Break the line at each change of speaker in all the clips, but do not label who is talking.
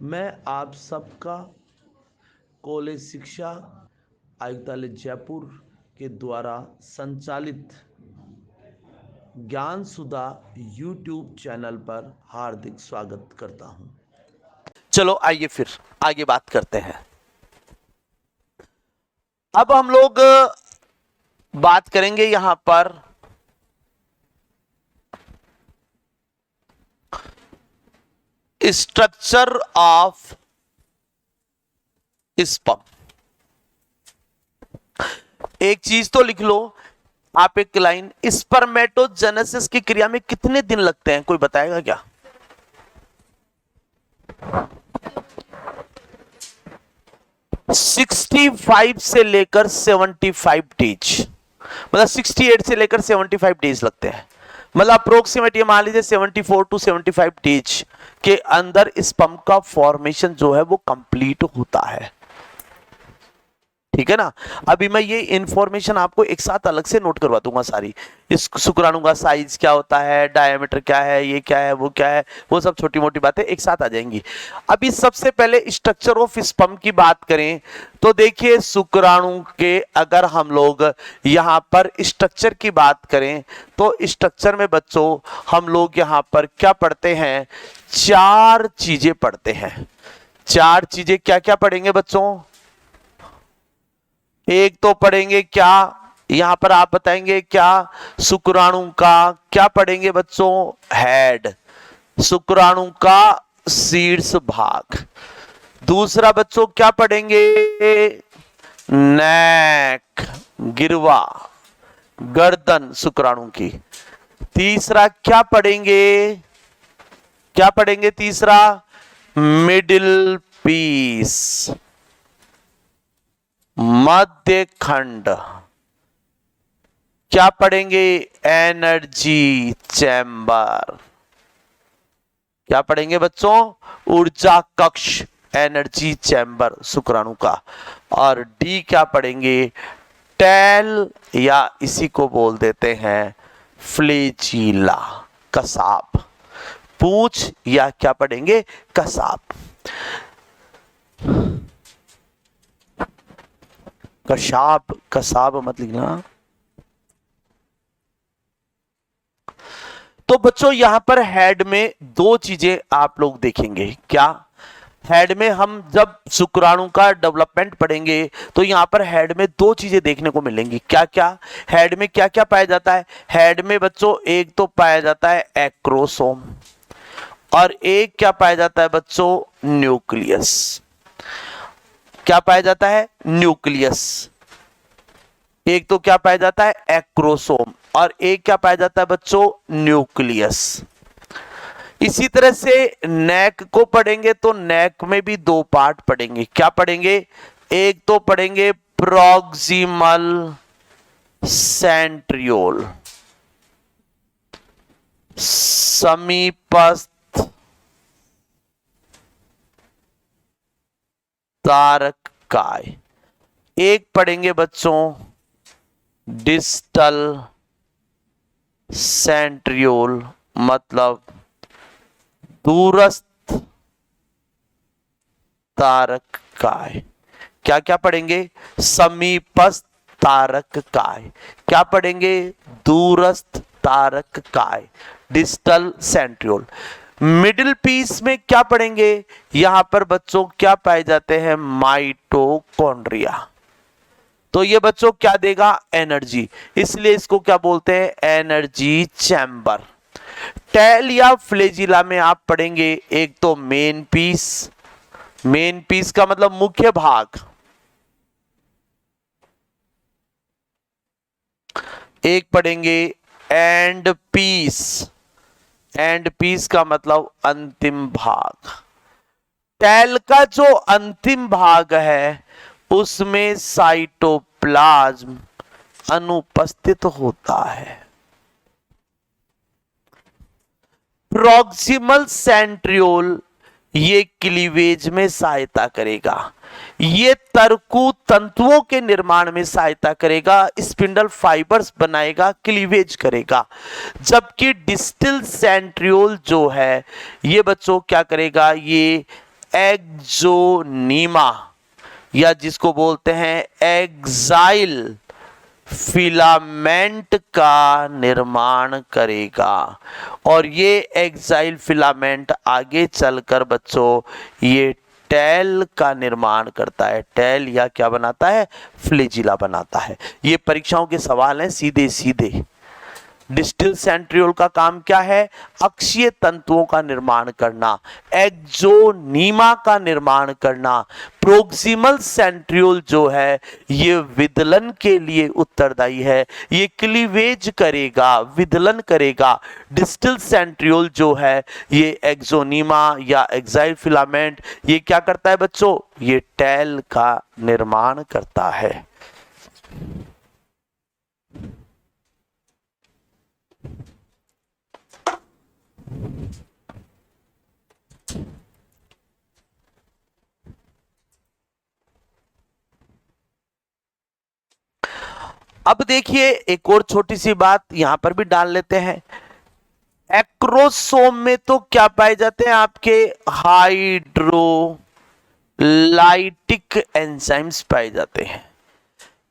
मैं आप सबका कॉलेज शिक्षा आयुक्तालय जयपुर के द्वारा संचालित ज्ञान सुधा यूट्यूब चैनल पर हार्दिक स्वागत करता हूं।
चलो आइए फिर आगे बात करते हैं। अब हम लोग बात करेंगे यहां पर स्ट्रक्चर ऑफ स्पर्म। एक चीज तो लिख लो आप, एक लाइन, स्पर्मेटोजेनेसिस की क्रिया में कितने दिन लगते हैं, कोई बताएगा क्या? सिक्सटी फाइव से लेकर 75 डेज, मतलब 68 से लेकर 75 डेज लगते हैं। मतलब अप्रोक्सीमेट ये मान लीजिए 74 टू 75 डेज के अंदर स्पर्म का फॉर्मेशन जो है वो कंप्लीट होता है। ठीक है ना। अभी मैं ये इंफॉर्मेशन आपको एक साथ अलग से नोट करवा दूंगा सारी। इस शुक्राणु का साइज क्या होता है, डायमीटर क्या है, ये क्या है, वो क्या है, वो सब छोटी मोटी बातें एक साथ आ जाएंगी। अभी सबसे पहले स्ट्रक्चर ऑफ स्पर्म की बात करें तो देखिए, शुक्राणु के अगर हम लोग यहां पर स्ट्रक्चर की बात करें तो स्ट्रक्चर में बच्चों हम लोग यहां पर क्या पढ़ते हैं, चार चीजें पढ़ते हैं। चार चीजें क्या क्या पढ़ेंगे बच्चों? एक तो पढ़ेंगे क्या, यहां पर आप बताएंगे क्या, शुक्राणु का क्या पढ़ेंगे बच्चों, हेड, शुक्राणु का शीर्ष भाग। दूसरा बच्चों क्या पढ़ेंगे, नेक, गिरवा, गर्दन शुक्राणु की। तीसरा क्या पढ़ेंगे, क्या पढ़ेंगे तीसरा, मिडिल पीस, मध्य खंड। क्या पढ़ेंगे, एनर्जी चैम्बर। क्या पढ़ेंगे बच्चों, ऊर्जा कक्ष, एनर्जी चैम्बर शुक्राणु का। और डी क्या पढ़ेंगे, टेल, या इसी को बोल देते हैं फ्लेजिला, कसाब, पूंछ, या क्या पढ़ेंगे, कसाब। कसाब, कसाब मत लिखना। तो बच्चों यहां पर हेड में दो चीजें आप लोग देखेंगे। क्या, हेड में हम जब शुक्राणु का डेवलपमेंट पढ़ेंगे तो यहां पर हेड में दो चीजें देखने को मिलेंगी। क्या क्या, हेड में क्या क्या पाया जाता है? हेड में बच्चों एक तो पाया जाता है एक्रोसोम, और एक क्या पाया जाता है बच्चों, न्यूक्लियस। क्या पाया जाता है, न्यूक्लियस। एक तो क्या पाया जाता है, एक्रोसोम, और एक क्या पाया जाता है बच्चों, न्यूक्लियस। इसी तरह से नेक को पढ़ेंगे तो नेक में भी दो पार्ट पढ़ेंगे। क्या पढ़ेंगे, एक तो पढ़ेंगे प्रॉक्सिमल सेंट्रियोल, समीपस्थ तारक काय। एक पढ़ेंगे बच्चों डिस्टल सेंट्रियोल, मतलब दूरस्थ तारक काय। क्या क्या पढ़ेंगे, समीपस्थ तारक काय। क्या पढ़ेंगे, दूरस्थ तारक काय, डिस्टल सेंट्रियोल। मिडिल पीस में क्या पढ़ेंगे, यहां पर बच्चों क्या पाए जाते हैं, माइटोकॉन्ड्रिया। तो ये बच्चों क्या देगा, एनर्जी, इसलिए इसको क्या बोलते हैं, एनर्जी चैम्बर। टेल या फ्लेजिला में आप पढ़ेंगे एक तो मेन पीस, मेन पीस का मतलब मुख्य भाग, एक पढ़ेंगे एंड पीस, एंड पीस का मतलब अंतिम भाग। टेल का जो अंतिम भाग है उसमें साइटोप्लाज्म अनुपस्थित होता है। प्रॉक्सिमल सेंट्रियोल ये क्लीवेज में सहायता करेगा, ये तर्कु तंतुओं के निर्माण में सहायता करेगा, स्पिंडल फाइबर्स बनाएगा, क्लीवेज करेगा। जबकि डिस्टल सेंट्रियोल जो है ये बच्चों क्या करेगा, ये एक्सोनीमा या जिसको बोलते हैं एक्साइल फिलामेंट का निर्माण करेगा। और ये एक्साइल फिलामेंट आगे चलकर बच्चों ये टेल का निर्माण करता है। टेल या क्या बनाता है? फ्लैजिला बनाता है। ये परीक्षाओं के सवाल हैं सीधे सीधे। डिस्टल सेंट्रियोल का काम क्या है? अक्षीय तंतुओं का निर्माण करना, एक्सोनीमा का निर्माण करना। प्रोक्सिमल सेंट्रियोल जो है ये विदलन के लिए उत्तरदायी है, ये क्लीवेज करेगा, विदलन करेगा। डिस्टल सेंट्रियोल जो है ये एक्सोनीमा या एक्साइल फिलामेंट ये क्या करता है बच्चों? ये टेल का निर्माण करता है। अब देखिए एक और छोटी सी बात यहां पर भी डाल लेते हैं। एक्रोसोम में तो क्या पाए जाते हैं आपके? हाइड्रोलाइटिक एंजाइम्स पाए जाते हैं।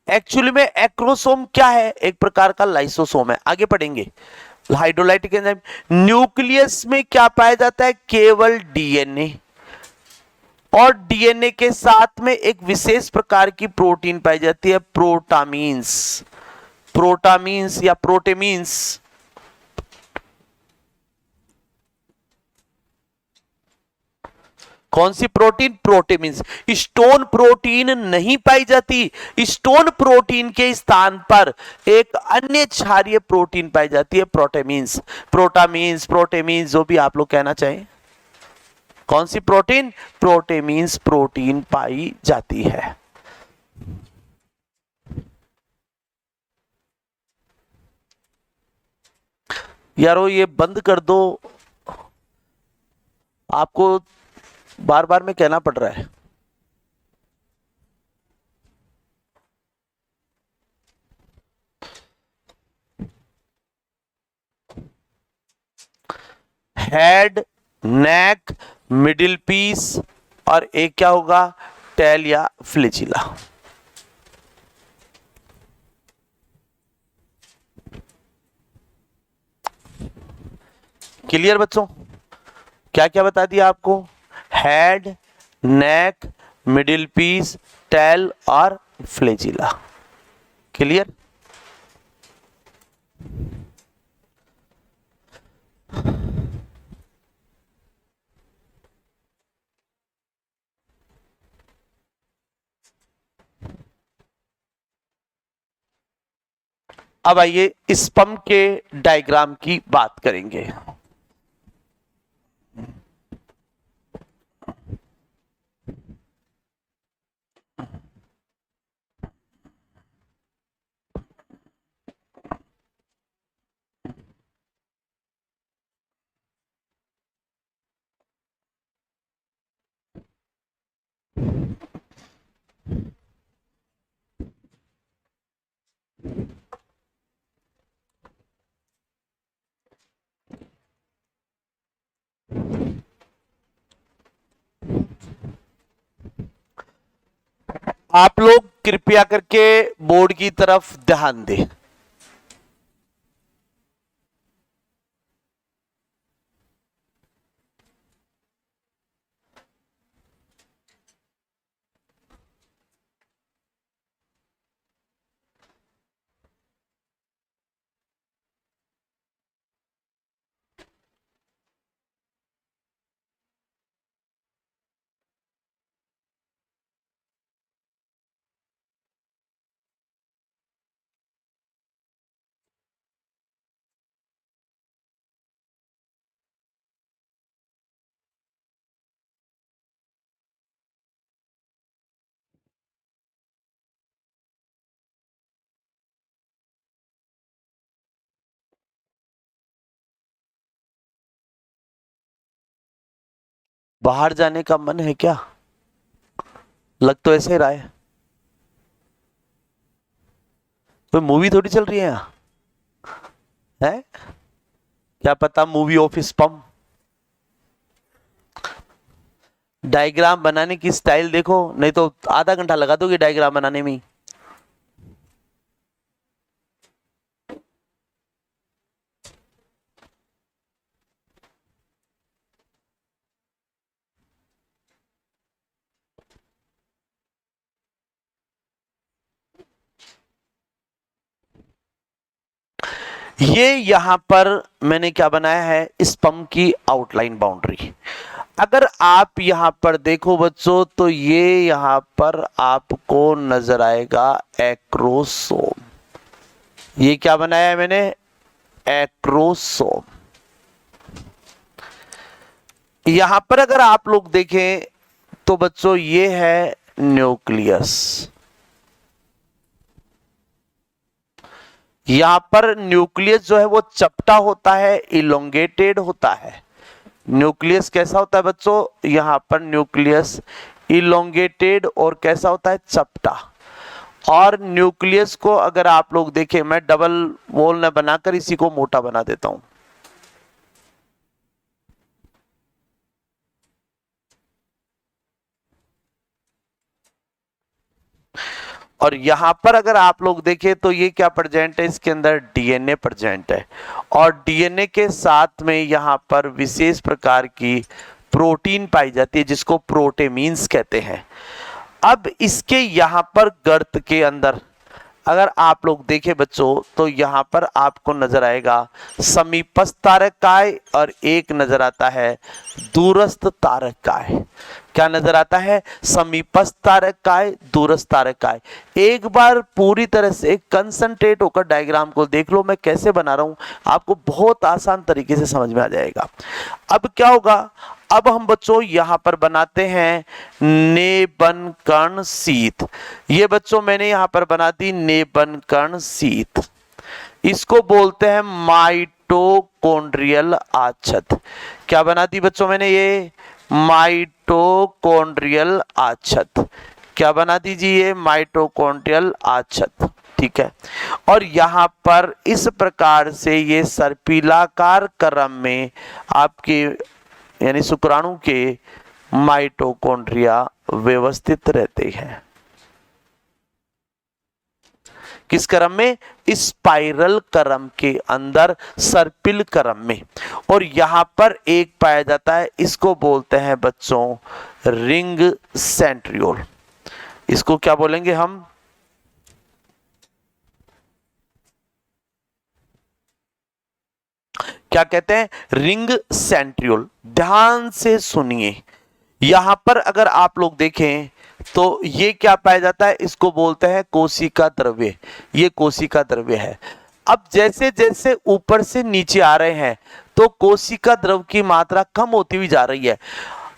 एक्चुअली में एक्रोसोम क्या है? एक प्रकार का लाइसोसोम है। आगे पढ़ेंगे। Hydrolytic enzyme. न्यूक्लियस में क्या पाया जाता है? केवल डीएनए, और डीएनए के साथ में एक विशेष प्रकार की प्रोटीन पाई जाती है, प्रोटामीन्स। प्रोटामीन्स या प्रोटेमीन्स। कौन सी प्रोटीन? प्रोटेमीन्स। स्टोन प्रोटीन नहीं पाई जाती। स्टोन प्रोटीन के स्थान पर एक अन्य क्षारीय प्रोटीन पाई जाती है, प्रोटेमीन्स। प्रोटामीन्स, प्रोटेमीन्स जो भी आप लोग कहना चाहें। कौन सी प्रोटीन? प्रोटेमीन्स प्रोटीन पाई जाती है। यारो ये बंद कर दो, आपको बार बार में कहना पड़ रहा है। हेड, नेक, मिडिल पीस और एक क्या होगा? टेल या फ्लैजिला। क्लियर बच्चों? क्या क्या बता दिया आपको? हेड, नेक, मिडिल पीस, टेल और फ्लैजिला। क्लियर? अब आइए स्पर्म के डायग्राम की बात करेंगे। आप लोग कृपया करके बोर्ड की तरफ ध्यान दें। बाहर जाने का मन है क्या? लग तो ऐसे ही रहा है। कोई मूवी थोड़ी चल रही है यहाँ है? क्या पता मूवी ऑफ स्पर्म। डायग्राम बनाने की स्टाइल देखो, नहीं तो आधा घंटा लगा दोगे डायग्राम बनाने में ही। ये यहां पर मैंने क्या बनाया है, इस पंप की आउटलाइन बाउंड्री। अगर आप यहां पर देखो बच्चों, तो ये यहां पर आपको नजर आएगा एक्रोसोम। ये क्या बनाया है मैंने, एक्रोसोम। यहां पर अगर आप लोग देखें तो बच्चों ये है न्यूक्लियस। यहां पर न्यूक्लियस जो है वो चपटा होता है, इलोंगेटेड होता है। न्यूक्लियस कैसा होता है बच्चों, यहां पर न्यूक्लियस इलोंगेटेड और कैसा होता है, चपटा। और न्यूक्लियस को अगर आप लोग देखें, मैं डबल वॉल न बनाकर इसी को मोटा बना देता हूं। और यहां पर अगर आप लोग देखें तो ये क्या प्रेजेंट है, इसके अंदर डीएनए प्रेजेंट है। और डीएनए के साथ में यहां पर विशेष प्रकार की प्रोटीन पाई जाती है जिसको प्रोटेमीन्स कहते हैं। अब इसके यहां पर गर्त के अंदर अगर आप लोग देखें बच्चों, तो यहां पर आपको नजर आएगा समीपस्थ तारकाय और एक नजर आता है दूरस्थ तारकाय। क्या नजर आता है, समीपस्थ तारकाय, दूरस्थ तारकाय। एक बार पूरी तरह से कंसंट्रेट होकर डायग्राम को देख लो, मैं कैसे बना रहा हूं, आपको बहुत आसान तरीके से समझ में आ जाएगा। अब क्या होगा, अब हम बच्चों यहां पर बनाते हैं नेबन कर्ण शीत। ये बच्चों मैंने यहां पर बना दी नेबन कर्ण शीत। इसको बोलते हैं माइटोकॉन्ड्रियल आच्छत। क्या बना दी बच्चों मैंने, ये माइटोकॉन्ड्रियल आच्छत। क्या बना दीजिए, माइटोकॉन्ड्रियल आच्छत। ठीक है। और यहां पर इस प्रकार से ये सर्पिलाकार क्रम में आपके यानी शुक्राणु के माइटोकॉन्ड्रिया व्यवस्थित रहते हैं। किस क्रम में, स्पाइरल क्रम के अंदर, सर्पिल क्रम में। और यहां पर एक पाया जाता है, इसको बोलते हैं बच्चों रिंग सेंट्रियोल। इसको क्या बोलेंगे हम, क्या कहते हैं, रिंग सेंट्रियोल। ध्यान से सुनिए, यहां पर अगर आप लोग देखें तो ये क्या पाया जाता है, इसको बोलते हैं कोशिका द्रव्य। ये कोशिका द्रव्य है। अब जैसे जैसे ऊपर से नीचे आ रहे हैं तो कोशिका द्रव की मात्रा कम होती हुई जा रही है।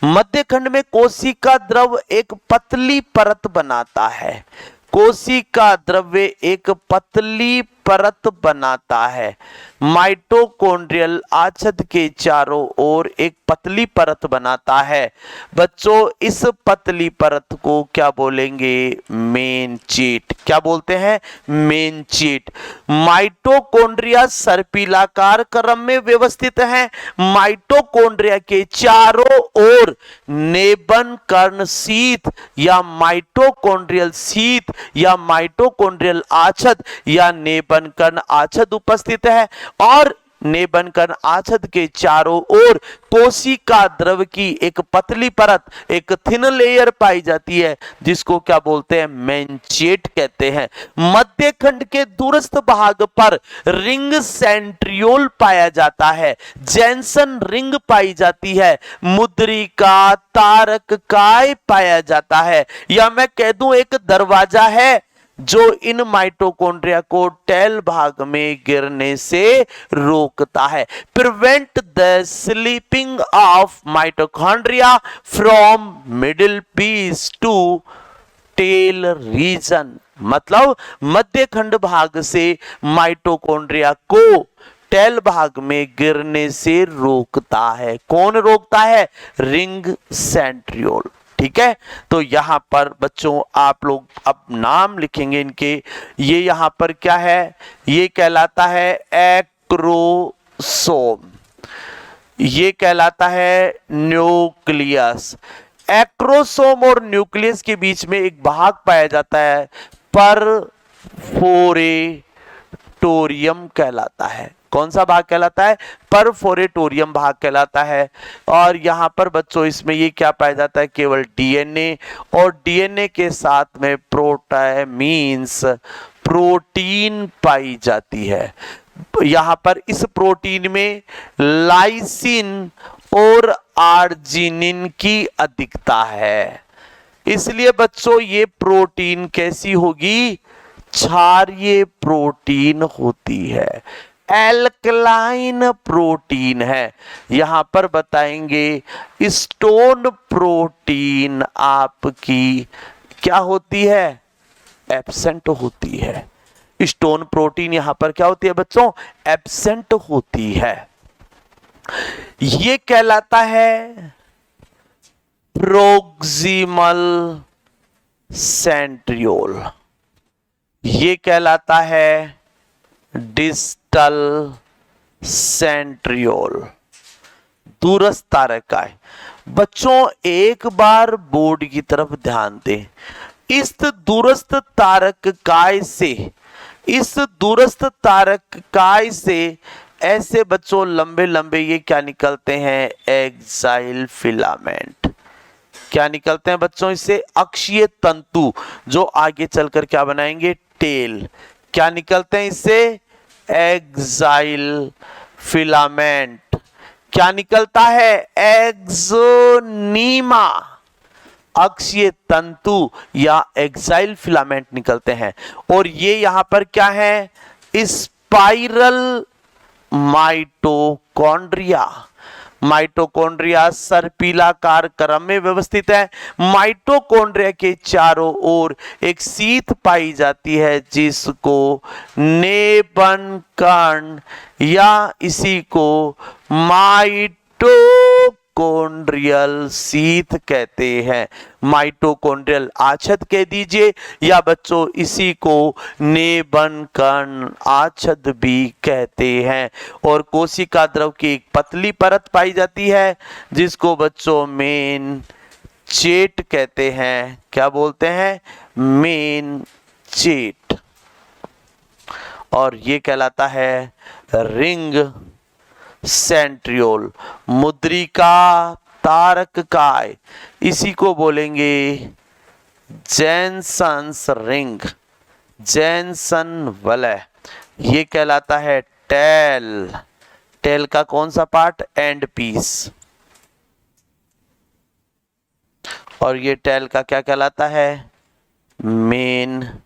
मध्य खंड में कोशिका द्रव एक पतली परत बनाता है। कोशिका द्रव्य एक पतली परत बनाता है। माइटोकॉन्ड्रियल आच्छद के चारों ओर एक पतली परत बनाता है। बच्चों इस पतली परत को क्या बोलेंगे, मेन चेट। क्या बोलते हैं, मेन चेट। माइटोकॉन्ड्रिया सर्पिलाकार क्रम में व्यवस्थित है। माइटोकॉन्ड्रिया के चारों ओर नेबन कर्ण शीत या माइटोकॉन्ड्रियल शीत या माइटोकॉन्ड्रियल आच्छद या नेबन कर्ण आच्छद उपस्थित है। और नेबन कर्ण आच्छद के चारों ओर कोशिका द्रव की एक पतली परत, एक थिन लेयर पाई जाती है जिसको क्या बोलते हैं, मेनचेट कहते हैं। मध्य खंड के दूरस्थ भाग पर रिंग सेंट्रियोल पाया जाता है। जेंसन रिंग पाई जाती है। मुद्रिका तारककाय पाया जाता है। या मैं कह दूं एक दरवाजा है जो इन माइटोकॉन्ड्रिया को टेल भाग में गिरने से रोकता है। Prevent the slipping of mitochondria from middle piece to tail region. मतलब मध्य खंड भाग से माइटोकॉन्ड्रिया को टेल भाग में गिरने से रोकता है। कौन रोकता है, रिंग सेंट्रियोल। ठीक है। तो यहां पर बच्चों आप लोग अब नाम लिखेंगे इनके। ये यहां पर क्या है, ये कहलाता है एक्रोसोम। ये कहलाता है न्यूक्लियस। एक्रोसोम और न्यूक्लियस के बीच में एक भाग पाया जाता है, परफोरेटोरियम कहलाता है। कौन सा भाग कहलाता है? परफोरेटोरियम भाग कहलाता है। और यहां पर बच्चों इसमें ये क्या पाया जाता है? केवल डीएनए, और डीएनए के साथ में मीन्स प्रोटीन पाई जाती है। यहां पर इस प्रोटीन में लाइसिन और आर्जिनिन की अधिकता है। इसलिए बच्चों ये प्रोटीन कैसी होगी? क्षारीय प्रोटीन होती है, एल्कलाइन प्रोटीन है। यहां पर बताएंगे स्टोन प्रोटीन आपकी क्या होती है? एब्सेंट होती है। स्टोन प्रोटीन यहां पर क्या होती है बच्चों? एब्सेंट होती है। ये कहलाता है प्रोक्सिमल सेंट्रियोल, ये कहलाता है डिस्टल सेंट्रियोल, दूरस्थ तारकाय। बच्चों एक बार बोर्ड की तरफ ध्यान दें। इस दूरस्थ तारकाय से ऐसे बच्चों लंबे लंबे ये क्या निकलते हैं? Axial filament. क्या निकलते हैं बच्चों इससे? अक्षीय तंतु, जो आगे चलकर क्या बनाएंगे? टेल। क्या निकलते हैं इससे? Axial filament. क्या निकलता है? एक्सोनीमा, अक्षीय तंतु या एक्साइल फिलामेंट निकलते हैं। और ये यहां पर क्या है? Spiral mitochondria. माइटोकॉन्ड्रिया सर्पिलाकार क्रम में व्यवस्थित है। माइटोकॉन्ड्रिया के चारों ओर एक सीथ पाई जाती है जिसको नेबन कण या इसी को माइटोकॉन्ड्रियल सीथ कहते हैं। माइटोकॉन्ड्रियल आच्छद कह दीजिए, या बच्चों इसी को नेबन कण आच्छद भी कहते हैं। और कोशिका द्रव की एक पतली परत पाई जाती है जिसको बच्चों मेन चेट कहते हैं। क्या बोलते हैं? मेन चेट। और ये कहलाता है रिंग सेंट्रियोल, मुद्रिका तारककाय। इसी को बोलेंगे जैनसन्स रिंग, जैनसन वलय। ये कहलाता है टेल। टेल का कौन सा पार्ट? And piece. और ये टेल का क्या कहलाता है? Main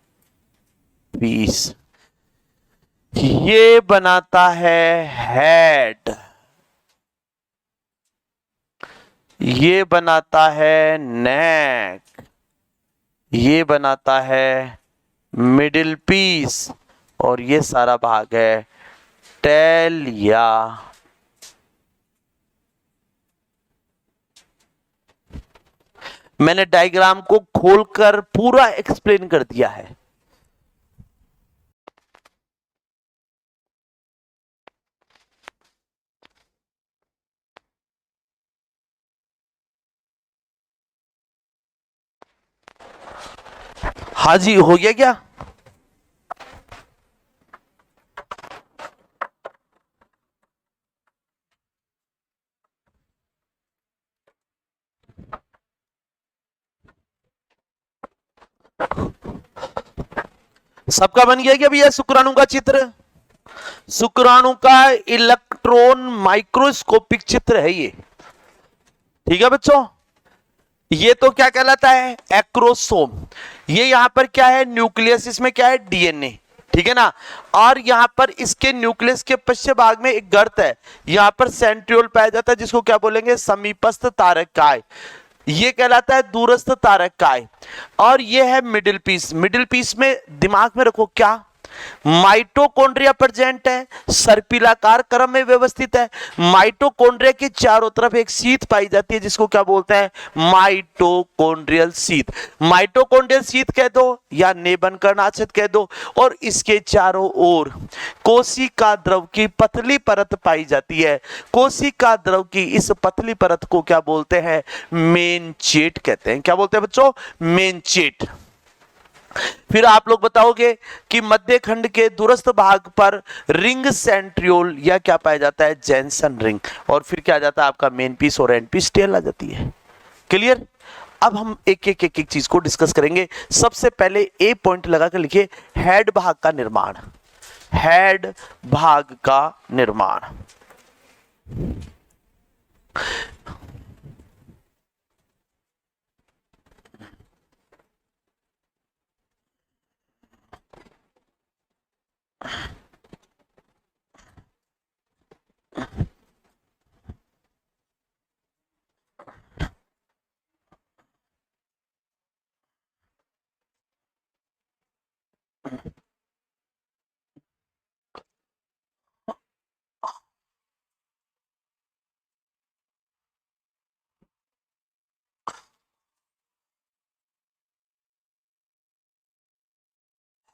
piece. ये बनाता है हेड, ये बनाता है नेक, ये बनाता है मिडिल पीस, और ये सारा भाग है टेल या मैंने डायग्राम को खोलकर पूरा एक्सप्लेन कर दिया है। हाँ जी, हो गया क्या? सबका बन गया क्या भैया? शुक्राणु का चित्र, शुक्राणु का इलेक्ट्रॉन माइक्रोस्कोपिक चित्र है ये। ठीक है बच्चों, ये तो क्या कहलाता है? एक्रोसोम। ये यहां पर क्या है? न्यूक्लियस। इसमें क्या है? डीएनए। ठीक है ना। और यहां पर इसके न्यूक्लियस के पश्चिम भाग में एक गर्त है, यहां पर सेंट्रियोल पाया जाता है जिसको क्या बोलेंगे? समीपस्थ तारकाय। ये कहलाता है दूरस्थ तारकाय। और ये है मिडिल पीस। मिडिल पीस में दिमाग में रखो क्या? माइटोकॉन्ड्रिया प्रेजेंट है, सर्पिलाकार क्रम में व्यवस्थित है। माइटोकॉन्ड्रिया के चारों तरफ एक शीथ पाई जाती है जिसको क्या बोलते हैं, माइटोकॉन्ड्रियल शीथ। माइटोकॉन्ड्रियल शीथ कह दो या नेबन कर्णाच्छेद कह दो, और इसके चारों ओर कोशिका द्रव की पतली परत पाई जाती है। कोशिका द्रव की इस पतली परत को क्या बोलते हैं, मेनचेट कहते हैं। क्या बोलते हैं बच्चों, मेनचेट। फिर आप लोग बताओगे कि मध्य खंड के दूरस्थ भाग पर रिंग सेंट्रियोल या क्या पाया जाता है, जेंसन रिंग। और फिर क्या आ जाता है आपका मेन पीस और एंड पीस टेल आ जाती है। क्लियर। अब हम एक चीज को डिस्कस करेंगे। सबसे पहले ए पॉइंट लगा कर लिखिए, हेड भाग का निर्माण। हेड भाग का निर्माण।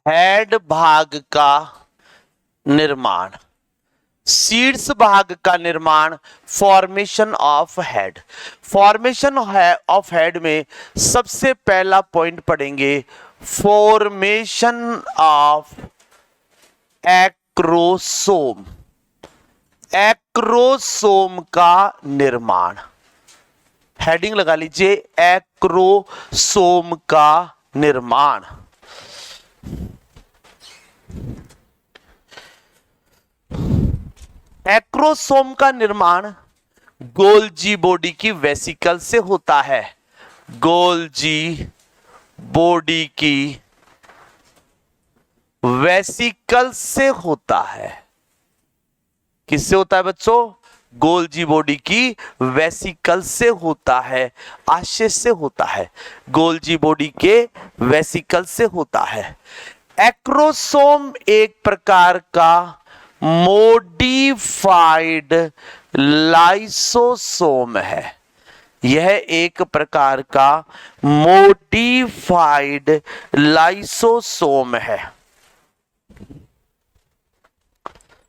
हेड भाग का निर्माण, शीर्ष भाग का निर्माण, formation of head. Formation of head में सबसे पहला पॉइंट पढ़ेंगे, फॉर्मेशन ऑफ एक्रोसोम। एक्रोसोम का निर्माण, हेडिंग लगा लीजिए, एक्रोसोम का निर्माण। एक्रोसोम का निर्माण गोल्जी बॉडी की वेसिकल से होता है। गोल्जी बॉडी की वेसिकल से होता है। किससे होता है बच्चों, गोल्जी बॉडी की वेसिकल से होता है, आशय से होता है, गोल्जी बॉडी के वेसिकल से होता है। एक्रोसोम एक प्रकार का मोडिफाइड लाइसोसोम है। यह एक प्रकार का मोडिफाइड लाइसोसोम है।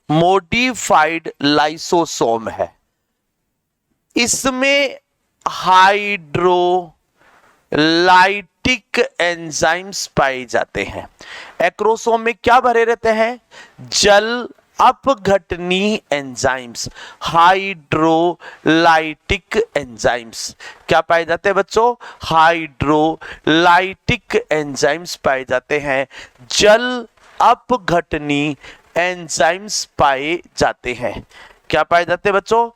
मोडिफाइड लाइसोसोम है। इसमें हाइड्रोलाइटिक एंजाइम्स पाए जाते हैं। एक्रोसोम में क्या भरे रहते हैं, जल अपघटनी एंजाइम्स, हाइड्रोलाइटिक एंजाइम्स। क्या पाए जाते हैं बच्चों, हाइड्रोलाइटिक एंजाइम्स पाए जाते हैं, जल अपघटनी एंजाइम्स पाए जाते हैं। क्या पाए जाते हैं बच्चों,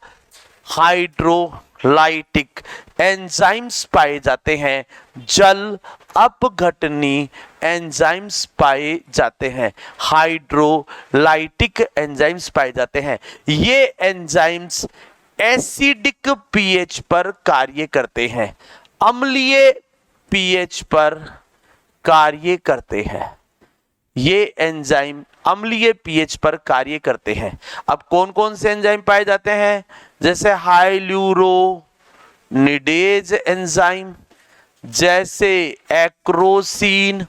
हाइड्रोलाइटिक एंजाइम्स पाए जाते हैं, जल अपघटनी एंजाइम्स पाए जाते हैं, हाइड्रोलाइटिक एंजाइम्स पाए जाते हैं। ये एंजाइम्स एसिडिक पीएच पर कार्य करते हैं, अम्लीय पीएच पर कार्य करते हैं। ये एंजाइम अम्लीय पीएच पर कार्य करते हैं। अब कौन कौन से एंजाइम पाए जाते हैं, जैसे हाइल्यूरोनिडेज एंजाइम, जैसे एक्रोसीन।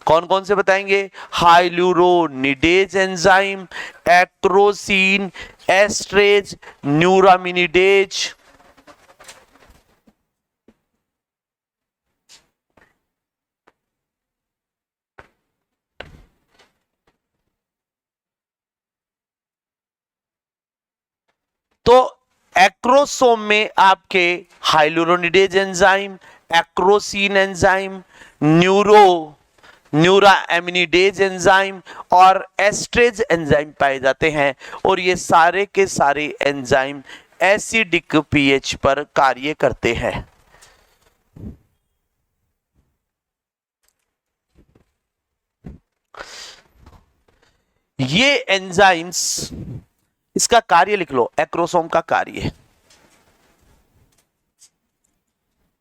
कौन कौन से बताएंगे, हाइल्यूरोनिडेज एंजाइम, एक्रोसीन, एस्ट्रेज, न्यूरामिनिडेज। तो एक्रोसोम में आपके हाइल्यूरोनिडेज एंजाइम, एक्रोसीन एंजाइम, न्यूराएमिनिडेज एंजाइम और एस्ट्रेज एंजाइम पाए जाते हैं। और ये सारे के सारे एंजाइम एसिडिक पीएच पर कार्य करते हैं। ये एंजाइम्स, इसका कार्य लिख लो, एक्रोसोम का कार्य,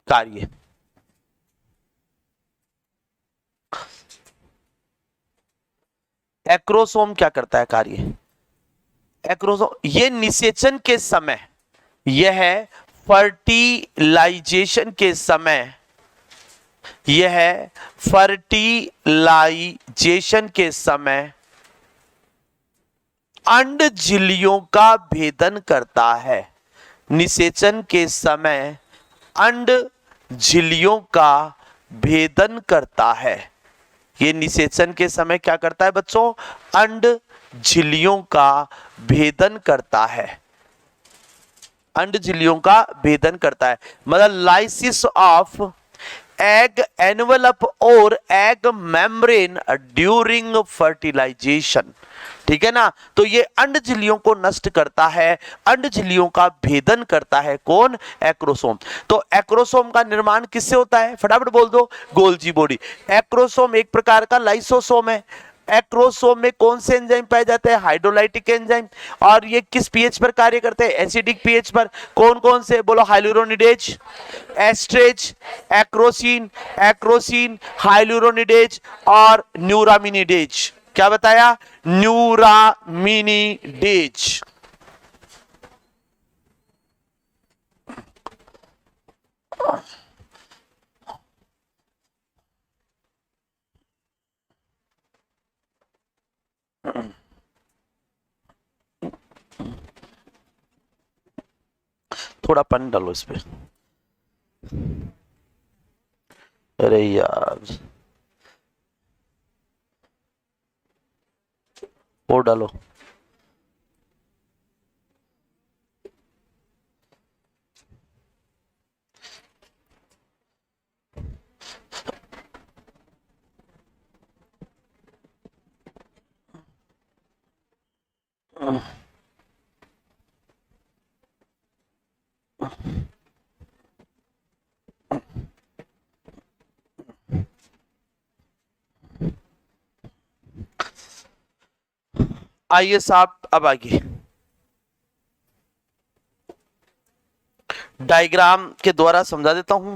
कार्य एक्रोसोम क्या करता है कार्य? एक्रोसोम ये निषेचन के समय, यह फर्टिलाइजेशन के समय, यह फर्टिलाइजेशन के समय अंड झिल्लियों का भेदन करता है। निषेचन के समय अंड झिल्लियों का भेदन करता है। ये निषेचन के समय क्या करता है बच्चों? अंड झिल्लियों का भेदन करता है। अंड झिल्लियों का भेदन करता है, मतलब लाइसिस ऑफ एग एनवेलप और एग मेम्ब्रेन ड्यूरिंग फर्टिलाइजेशन। ठीक है ना? तो ये अंड झिल्लियों को नष्ट करता है, अंड झिल्लियों का भेदन करता है। कौन? एक्रोसोम। तो एक्रोसोम का निर्माण किससे होता है? फटाफट बोल दो। Golgi body. एक्रोसोम एक प्रकार का लाइसोसोम है। एक्रोसोम में कौन से एंजाइम पाए जाते हैं? Hydrolytic enzyme. और ये किस पीएच पर कार्य करते हैं? एसिडिक पीएच पर। कौन कौन से? बोलो। हाइलुरोनिडेज, एस्ट्रेज, एक्रोसिन, हाइलुरोनिडेज और न्यूरामिनिडेज। क्या बताया? न्यूरामिनिडेज। थोड़ा पानी डालो इस पे। अरे यार, और डालो। आइए साहब, अब आगे डायग्राम के द्वारा समझा देता हूं।